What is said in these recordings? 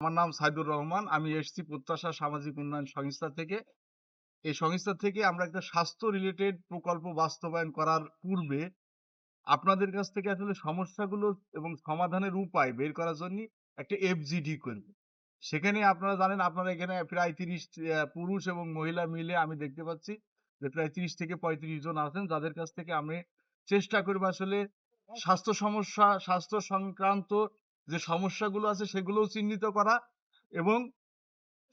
আমার নাম সাইদুর রহমান। আমি এসছি প্রত্যাশা সামাজিক উন্নয়ন সংস্থা থেকে। এই সংস্থা থেকে আমরা একটা স্বাস্থ্য রিলেটেড প্রকল্প বাস্তবায়ন করার পূর্বে আপনাদের কাছ থেকে আসলে সমস্যাগুলো এবং সমাধানের উপায় বের করার জন্যে একটা এফজিডি করব। সেখানে আপনারা জানেন আপনারা এখানে প্রায় ৩০ পুরুষ এবং মহিলা মিলে আমি দেখতে পাচ্ছি যে প্রায় ৩০ থেকে ৩৫ জন আছেন যাদের কাছ থেকে আমি চেষ্টা করব আসলে স্বাস্থ্য সংক্রান্ত যে সমস্যাগুলো আছে সেগুলোও চিহ্নিত করা এবং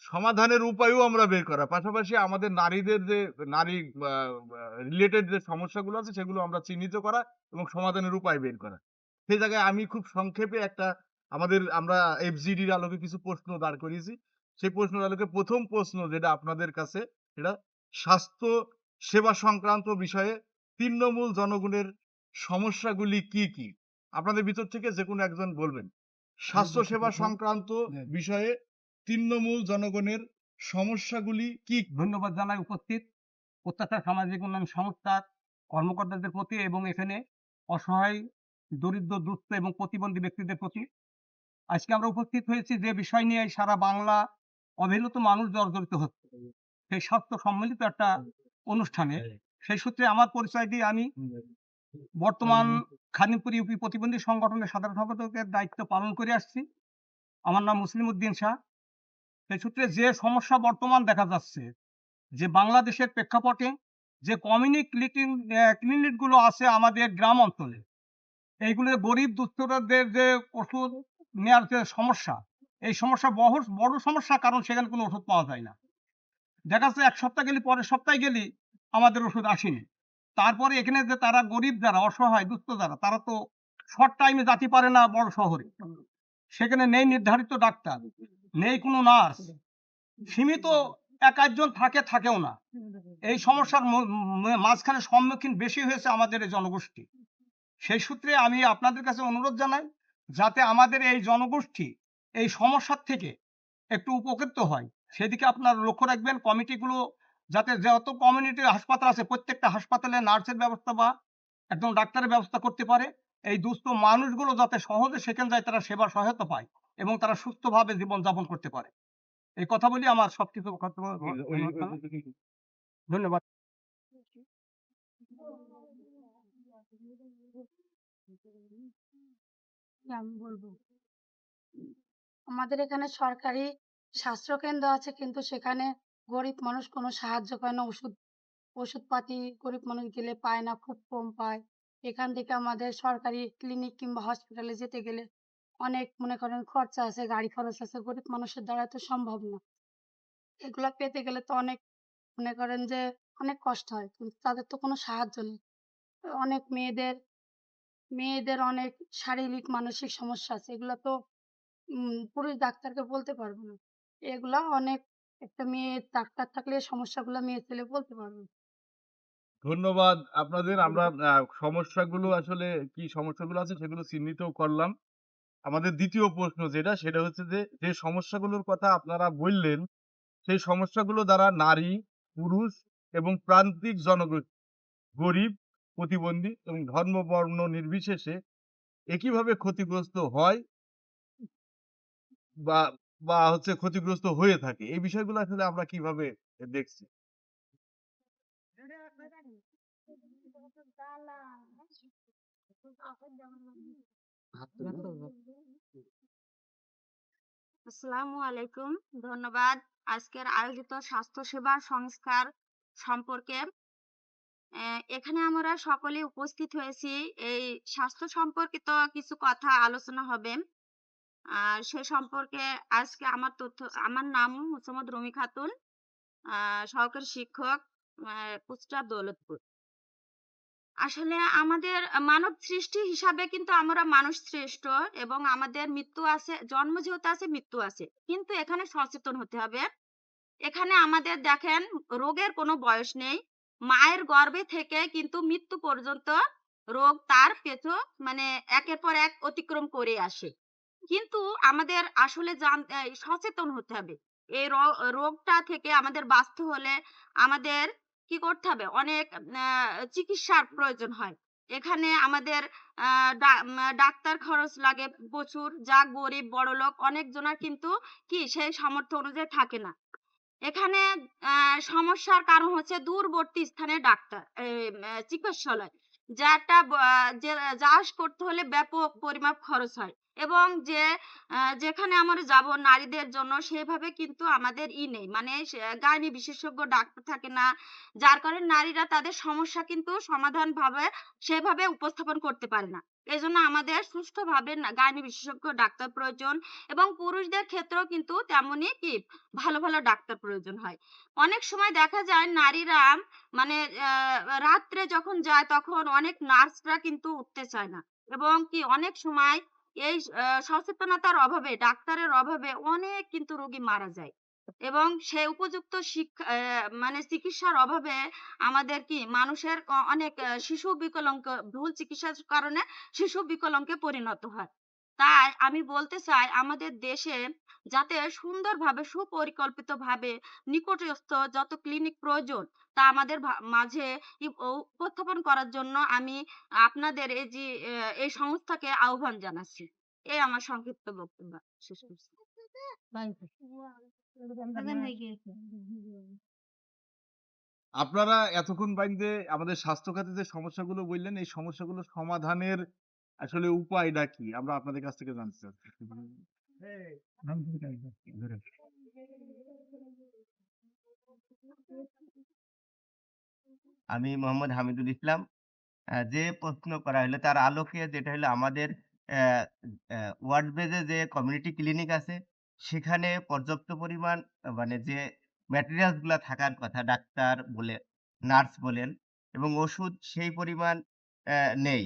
সমাধানের উপায়ও আমরা বের করা। পাশাপাশি আমাদের নারীদের যে নারী আ আ রিলেটেড যে সমস্যাগুলো আছে সেগুলো আমরা চিহ্নিত করা এবং সমাধানের উপায় বের করা। সেই জায়গায় আমি খুব সংক্ষেপে একটা আমরা এফজিডির আলোকে কিছু প্রশ্ন দাঁড় করিয়েছি। সেই প্রশ্নের আলোকে ১ম প্রশ্ন যেটা আপনাদের কাছে সেটা স্বাস্থ্য সেবা সংক্রান্ত বিষয়ে তৃণমূল জনগণের সমস্যাগুলি কি, কি? আপনাদের ভিতর থেকে যেকোনো একজন বলবেন। স্বাস্থ্য সেবা সংক্রান্ত বিষয়ে তৃণমূল জনগণের সমস্যাগুলি কি? ধন্যবাদ জানাই উপস্থিত প্রত্যাশা সামাজিক উন্নয়ন সংস্থার কর্মকর্তাদের প্রতি এবং এখানে অসহায়, দরিদ্র, দুস্থ এবং প্রতিবন্ধী ব্যক্তিদের প্রতি। আজকে আমরা উপস্থিত হয়েছি যে বিষয় নিয়ে সারা বাংলা অবহেলিত মানুষ জর্জরিত হচ্ছে। সেই স্বাস্থ্য সম্মিলিত একটা অনুষ্ঠানে সেই সূত্রে আমার পরিচয় দিয়ে আমি বর্তমান খাদিমপুর ইউপি প্রতিবন্ধী সংগঠনের সাধারণ সম্পাদকের দায়িত্ব পালন করে আসছি। আমার নাম মুসলিম উদ্দিন শাহ। সেই সূত্রে যে সমস্যা বর্তমান দেখা যাচ্ছে যে বাংলাদেশের প্রেক্ষাপটে যে কমিউনিটি ক্লিনিক গুলো আছে আমাদের গ্রাম অঞ্চলে, এইগুলো গরিব দুস্থদের যে ওষুধ নেওয়ার যে সমস্যা, এই সমস্যা বড় সমস্যা, কারণ সেখানে কোনো ওষুধ পাওয়া যায় না। দেখা যাচ্ছে এক সপ্তাহ গেলি, পরের সপ্তাহে গেলি আমাদের ওষুধ আসেনি। তারপরে এখানে যে তারা গরিব যারা, অসহায় দুস্থ যারা, তারা তো শর্ট টাইমে যেতে পারে না বড় শহরে। সেখানে নেই নির্ধারিত ডাক্তার, নেই কোনো নার্স, সীমিত এক আধজন থাকে, থাকেও না। এই সমস্যার মাঝখানে সম্মুখীন বেশি হয়েছে আমাদের এই জনগোষ্ঠী। সেই সূত্রে আমি আপনাদের কাছে অনুরোধ জানাই যাতে আমাদের এই জনগোষ্ঠী এই সমস্যার থেকে একটু উপকৃত হয়, সেদিকে আপনারা লক্ষ্য রাখবেন। কমিটিগুলো যাতে, যত কমিউনিটি হাসপাতাল আছে প্রত্যেকটা হাসপাতালে নার্সের ব্যবস্থা বা একজন ডাক্তারের ব্যবস্থা করতে পারে। এই দুস্থ মানুষগুলো যাতে সহজে সেখানে যায়, তারা সেবা সহায়তা পায় এবং তারা সুস্থভাবে জীবনযাপন করতে পারে। এই কথা বলি আমার সবকিছু ধন্যবাদ। আমি বলবো, আমাদের এখানে সরকারি স্বাস্থ্যকেন্দ্র আছে, কিন্তু সেখানে গরিব মানুষ কোনো সাহায্য পায় না। ওষুধপাতি গরিব মানুষ গেলে পায় না, খুব কম পায়। এখান থেকে আমাদের সরকারি ক্লিনিক কিংবা হসপিটালে যেতে গেলে অনেক, মনে করেন, খরচা আছে, গাড়ি খরচ আছে। গরিব মানুষের দ্বারা তো সম্ভব না। এগুলা পেতে গেলে তো অনেক, মনে করেন যে, অনেক কষ্ট হয়। কিন্তু তাদের তো কোনো সাহায্য নেই। অনেক মেয়েদের অনেক শারীরিক মানসিক সমস্যা আছে। এগুলা তো পুরুষ ডাক্তারকে বলতে পারবে না। এগুলা অনেক, একটা মেয়ে ডাক্তার থাকলে এই সমস্যাগুলা মেয়ে ছেলে বলতে পারবে না। ধন্যবাদ আপনাদের। আমরা সমস্যাগুলো আসলে কি সমস্যাগুলো আছে সেগুলো চিহ্নিতও করলাম। আমাদের ২য় প্রশ্ন যেটা সেটা হচ্ছে যে সমস্যাগুলোর কথা আপনারা বললেন, সেই সমস্যাগুলো দ্বারা নারী, পুরুষ এবং প্রান্তিক জনগোষ্ঠী, গরিব, প্রতিবন্ধী এবং ধর্ম, বর্ণ নির্বিশেষে একইভাবে ক্ষতিগ্রস্ত হয় বা হচ্ছে ক্ষতিগ্রস্ত হয়ে থাকে। এই বিষয়গুলো আসলে আমরা কিভাবে দেখছি? আসসালামু আলাইকুম। ধন্যবাদ আজকের আয়োজিত স্বাস্থ্যসেবা সংস্কার সম্পর্কে। এখানে আমরা সকলে উপস্থিত হয়েছি। এই স্বাস্থ্য সম্পর্কিত কিছু কথা আলোচনা হবে। আর সে সম্পর্কে আজকে আমার নাম মোসাম্মদ রুমি খাতুন, সহকারী শিক্ষক, কুষ্টিয়া দৌলতপুর। আসলে আমাদের মানব সৃষ্টি হিসাবে কিন্তু আমরা মানুষ শ্রেষ্ঠ, এবং আমাদের মৃত্যু আছে, জন্ম যেহেতু আছে মৃত্যু আছে, কিন্তু এখানে সচেতন হতে হবে। এখানে আমাদের দেখেন, রোগের কোনো বয়স নেই। মায়ের গর্ভে থেকে কিন্তু মৃত্যু পর্যন্ত রোগ তার পেছু মানে একের পর এক অতিক্রম করে আসে। কিন্তু আমাদের আসলে সচেতন হতে হবে। এই রোগটা থেকে আমাদের বাঁচতে হলে আমাদের কি করতে হবে? অনেক চিকিৎসার প্রয়োজন হয়। এখানে আমাদের ডাক্তার খরচ লাগে প্রচুর, যা গরিব বড়লোক অনেকজনের কিন্তু কি সেই সামর্থ্য অনুযায়ী থাকে না। এখানে সমস্যার কারণ হচ্ছে দূরবর্তী স্থানে ডাক্তার চিকিৎসালয়, যেটা যা করতে হলে ব্যাপক পরিমাপ খরচ হয় এবং যেখানে আমরা যাব নারীদের জন্য সেভাবে কিন্তু আমাদের নেই, মানে গাইনি বিশেষজ্ঞ ডাক্তার থাকে না, যার কারণে নারীরা তাদের সমস্যা কিন্তু সমাধান ভাবে সেভাবে উপস্থাপন করতে পারে না। এই জন্য আমাদের সুষ্ঠুভাবে গাইনি বিশেষজ্ঞ ডাক্তার প্রয়োজন এবং পুরুষদের ক্ষেত্রেও কিন্তু তেমনই কি ভালো ভালো ডাক্তার প্রয়োজন হয়। অনেক সময় দেখা যায় নারীরা মানে রাত্রে যখন যায় তখন অনেক নার্সরা কিন্তু উঠতে চায় না এবং কি অনেক সময় এই সচেতনতার অভাবে ডাক্তারের অভাবে অনেক কিন্তু রোগী মারা যায় এবং সে উপযুক্ত শিক্ষা মানে চিকিৎসার অভাবে আমাদের কি মানুষের অনেক শিশু বিকলাঙ্গ, ভুল চিকিৎসার কারণে শিশু বিকলাঙ্গে পরিণত হয়। তাই আমি বলতে চাই আমাদের দেশে যাতে সুন্দরভাবে সুপরিকল্পিতভাবে নিকটস্থ যত ক্লিনিক প্রয়োজন তা আমাদের মাঝে উপস্থাপন করার জন্য আমি আপনাদের এই সংস্থাকে আহ্বান জানাচ্ছি। এই আমার সংক্ষিপ্ত বক্তব্য শেষ করছি। আপনারা এতক্ষণ বাইন্দে আমাদের স্বাস্থ্য খাতে যে সমস্যাগুলো বললেন, এই সমস্যাগুলো সমাধানের আসলে উপায়টা কি? আমরা আপনাদের কাছ থেকে জানতে চাচ্ছি। আমি মোহাম্মদ হামিদুল ইসলাম। যে প্রশ্ন করা হলো তার আলোকে যেটা হলো আমাদের অ্যা ওয়ার্ড বেজে যে কমিউনিটি ক্লিনিক আছে, সেখানে পর্যাপ্ত পরিমাণ মানে যে ম্যাটেরিয়ালস গুলা থাকার কথা ডাক্তার বলে, নার্স বলেন এবং ওষুধ সেই পরিমাণ নেই।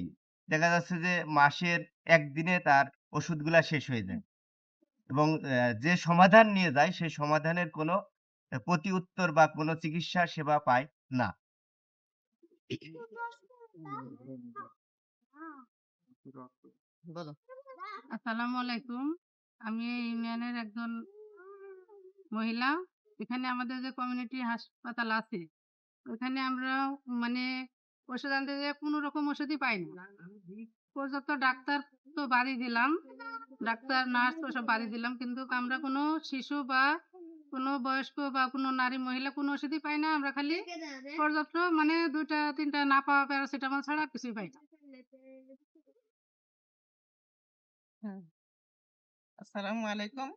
দেখা যাচ্ছে যে মাসের ১ দিনে তার ওষুধগুলা শেষ হয়ে যায় এবং যে সমাধান নিয়ে যায় সেই সমাধানের কোনো প্রতি উত্তর বা কোনো চিকিৎসা সেবা পায় না। আসসালামু আলাইকুম। আমি এই ইউনিয়নের একজন মহিলা। এখানে আমাদের যে কমিউনিটি হাসপাতাল আছে, ওখানে আমরা মানে ওষুধ আনতে যেয়ে কোনো রকম ওষুধই পাই না। পর্যাপ্ত ডাক্তার তো বাড়িয়ে দিলাম, ডাক্তার, নার্স ওসব বাড়িয়ে দিলাম। কিন্তু আমরা কোনো শিশু বা কোনো বয়স্ক বা কোনো নারী মহিলা কোনো ওষুধই পাই না। আমরা খালি পর্যাপ্ত মানে ২ টা ৩ টা না পাওয়া প্যারাসিটামল ছাড়া আর কিছুই পাই না। আসসালামু আলাইকুম।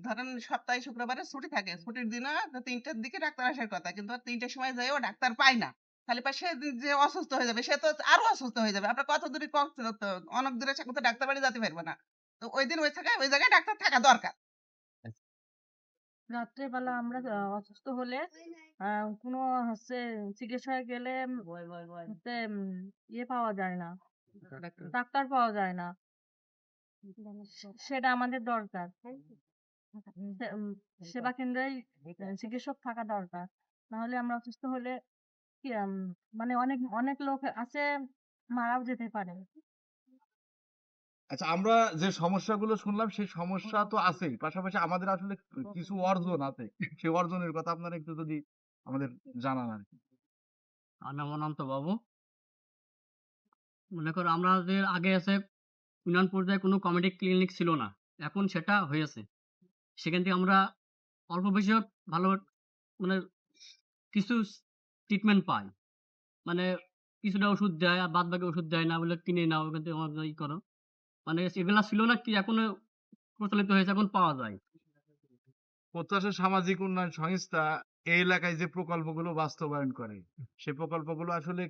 ধরেন সপ্তাহে শুক্রবারে ছুটি থাকে। ছুটির দিনে ৩টার দিকে ডাক্তার আসার কথা। কিন্তু ৩টার সময় যাইও ডাক্তার পায় না। খালি পায় সে যে অসুস্থ হয়ে যাবে, সে তো আরো অসুস্থ হয়ে যাবে। আপনার কত দূরে অনেক দূরে সে কিন্তু ডাক্তার বাড়ি যেতে পারবে না। তো ওইদিন ওই জায়গায় ডাক্তার থাকা দরকার। রাত্রেবেলা আমরা অসুস্থ হলে কোনো হচ্ছে চিকিৎসায় গেলে হচ্ছে ইয়ে পাওয়া যায় না, ডাক্তার পাওয়া যায় না। সেটা আমাদের দরকার। সেবা কেন্দ্রেই চিকিৎসক থাকা দরকার। নাহলে আমরা অসুস্থ হলে কি মানে অনেক অনেক লোক আছে মারাও যেতে পারে। আচ্ছা, আমরা যে সমস্যাগুলো শুনলাম সেই সমস্যা তো আছেই। পাশাপাশি আমাদের আসলে কিছু অর্জন আছে। সেই অর্জনের কথা আপনারা একটু যদি আমাদের জানান আরকি। আমার নাম অনন্ত বাবু। মনে করো আমাদের আগে ইউনিয়ন পর্যায়ে কোনো কমিউনিটি ক্লিনিক ছিল না। এখন সেটা হয়েছে। সেখান থেকে আমরা অল্প বেশি হোক ভালো মানে কিছু ট্রিটমেন্ট পাই। মানে কিছুটা ওষুধ দেয় আর বাদবাকি ওষুধ দেয় না, বলে কিনে নাও ওখান থেকে আমাদের করো। মানে এগুলা ছিল না, কি এখনো প্রচলিত হয়েছে, এখন পাওয়া যায়। প্রত্যাশা সামাজিক উন্নয়ন সংস্থা এই এলাকায় যে প্রকল্পগুলো বাস্তবায়ন করে, সেই প্রকল্পগুলো আসলে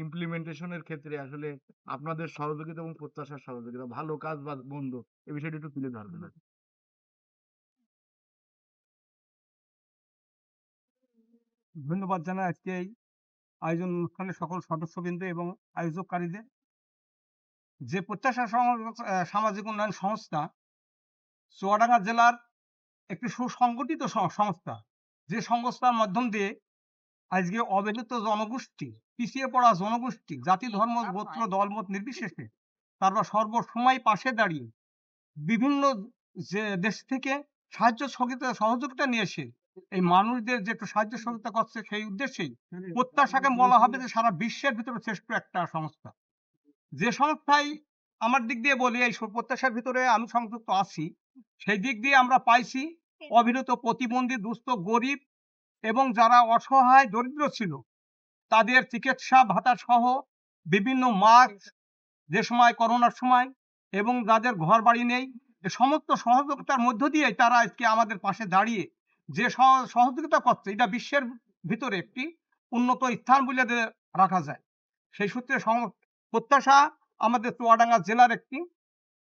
ইমপ্লিমেন্টেশন এর ক্ষেত্রে আসলে আপনাদের সহযোগিতা এবং প্রত্যাশার সহযোগিতা, ভালো কাজ বা মন্দ, এই বিষয়টা একটু তুলে ধরবেন আরকি। ধন্যবাদ জানাই আজকে এই আয়োজন অনুষ্ঠানের সকল সদস্যবৃন্দ এবং আয়োজককারীদের। যে প্রত্যাশা সামাজিক উন্নয়ন সংস্থা চুয়াডাঙ্গা জেলার একটি সুসংগঠিত সংস্থা, যে সংস্থার মাধ্যম দিয়ে আজকে অবহেলিত জনগোষ্ঠী, পিছিয়ে পড়া জনগোষ্ঠী, জাতি, ধর্ম, গোত্র, দলমত নির্বিশেষে তারপর সর্বসময় পাশে দাঁড়িয়ে বিভিন্ন যে দেশ থেকে সাহায্য সহযোগিতা নিয়ে এসে এই মানুষদের যে একটু সাহায্য সহযোগিতা করছে সেই উদ্দেশ্যেই প্রত্যাশাকে বলা হবে যে সারা বিশ্বের ভিতরে শ্রেষ্ঠ একটা সংস্থা। যে সংস্থায় আমার দিক দিয়ে বলি এই প্রত্যাশার ভিতরে আমি সংযুক্ত আছি, সেই দিক দিয়ে আমরা পাইছি অবিরত প্রতিবন্ধী, দুস্থ, গরিব এবং যারা অসহায় দরিদ্র ছিল তাদের চিকিৎসা ভাতা সহ বিভিন্ন মাস্ক, যে সময় করোনার সময়, এবং যাদের ঘর বাড়ি নেই, এই সমস্ত সহযোগিতার মধ্য দিয়ে তারা আজকে আমাদের পাশে দাঁড়িয়ে যে সহযোগিতা করছে এটা বিশ্বের ভিতরে একটি উন্নত স্থান বলে রাখা যায়। সেই সূত্রে প্রত্যাশা আমাদের চুয়াডাঙ্গা জেলার একটি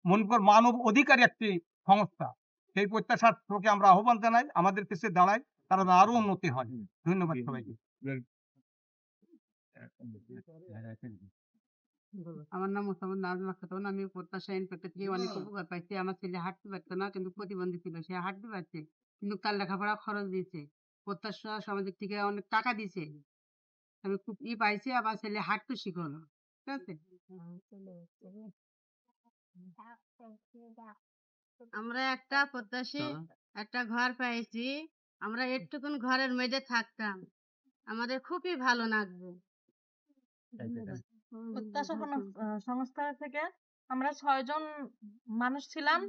মনে কর মানব অধিকারী একটি সংস্থা। সেই প্রত্যাশার লোকে আমরা আহ্বান জানাই, আমাদের পিছিয়ে দাঁড়াই, তারা আরো উন্নতি হয়। ধন্যবাদ সবাইকে। আমার নাম মোসাম্মদ নাজমা খাতুন। আমি প্রত্যাশা ইনফেক্ট থেকে অনেক উপকার পাইছি। আমার ছেলে হাঁটতে পারতো না, কিন্তু প্রতিবন্ধী ছিল, সে হাঁটতে পারছে, কিন্তু তার লেখাপড়া খরচ দিয়েছে। প্রত্যাশা সামাজিক থেকে অনেক টাকা দিছে, আমি খুব পাইছি। আমার ছেলে হাঁটতে শিখলো, ঠিক আছে। আমরা একটা প্রত্যাশী একটা ঘর পাইছি। আমরা একটুকুন ঘরের মধ্যে থাকতাম, আমাদের খুবই ভালো লাগবে। প্রত্যাশা সংস্থা থেকে আমরা 6 জন মানুষ ছিলাম,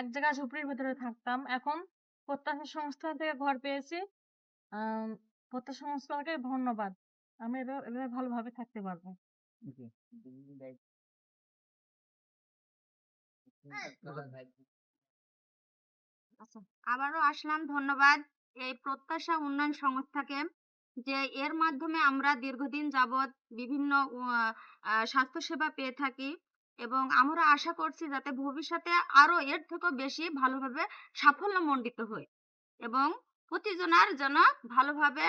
এক জায়গায় ঝুপড়ির ভিতরে থাকতাম। এখন প্রত্যাশা সংস্থা থেকে ঘর পেয়েছি। প্রত্যাশা সংস্থাকে ধন্যবাদ। আমি এভাবে ভালোভাবে থাকতে পারবো। আচ্ছা, আবারও আসলাম, ধন্যবাদ এই প্রত্যাশা উন্নয়ন সংস্থাকে, যে এর মাধ্যমে আমরা দীর্ঘদিন যাবৎ বিভিন্ন স্বাস্থ্যসেবা পেয়ে থাকি, এবং আমরা আশা করছি যাতে ভবিষ্যতে আরো এর থেকেও বেশি ভালোভাবে সাফল্যমণ্ডিত হয়, এবং প্রতিজনার যেন ভালোভাবে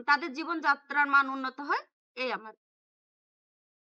তাদের জীবনযাত্রার মান উন্নত হয়, এই আমার